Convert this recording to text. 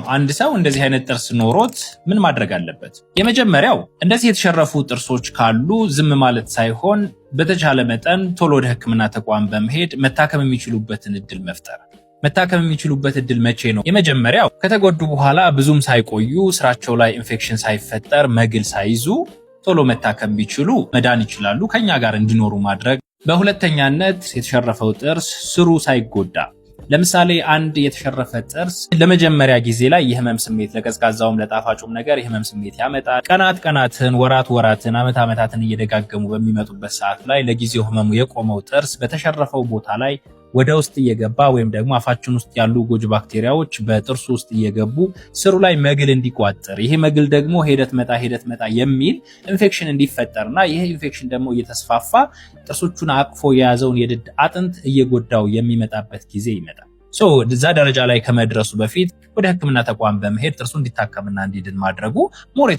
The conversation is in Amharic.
አንድ ሰው እንደዚህ አይነት ጥርስ ኖሮት ምን ማድረግ አለበት? የመጀመሪያው እንደዚህ የተሸረፉ ጥርሶች ካሉ ዝም ማለት ሳይሆን በተቻለ መጠን ቶሎ ወደ ሕክምና ተቋም በመሄድ መታከም የሚችሉበትን እድል መፍጠር። መታከም የሚችሉበት እድል መቼ ነው? የመጀመሪያው ከተጎዱ በኋላ ብዙም ሳይቆዩ ስራቸው ላይ ኢንፌክሽን ሳይፈጠር መግል ሳይዙ ቶሎ መታከም ቢችሉ መዳን ይችላሉ፣ ከኛ ጋር እንዲኖሩ ማድረግ። በሁለተኛነት የተሸረፈው ጥርስ ስሩ ሳይጎዳ፣ ለምሳሌ አንድ የተሸረፈ ጥርስ ለመጀመሪያ ጊዜ ላይ የህመም ስሜት ለቀዝቃዛውም ለጣፋጩም ነገር የህመም ስሜት ያመጣል። ቀናትን፣ ወራትን፣ ዓመታትን እየደጋገሙ በሚመጡበት ሰዓት ላይ ለጊዜው ህመሙ የቆመው ጥርስ በተሸረፈው ቦታ ላይ ወደ ውስጥ እየገባ ወይም ደግሞ አፋችን ውስጥ ያሉ ጎጂ ባክቴሪያዎች በጥርሱ ውስጥ እየገቡ ስሩ ላይ መግል እንዲቋጠር፣ ይሄ መግል ደግሞ ሄደት መጣ የሚል ኢንፌክሽን እንዲፈጠርና ይሄ ኢንፌክሽን ደግሞ እየተስፋፋ ጥርሶቹን አቅፎ የያዘውን የድድ አጥንት እየጎዳው የሚመጣበት ጊዜ ይመጣል። እዛ ደረጃ ላይ ከመድረሱ በፊት ወደ ህክምና ተቋም በመሄድ ጥርሱ እንዲታከምና እንዲድን ማድረጉ ሞር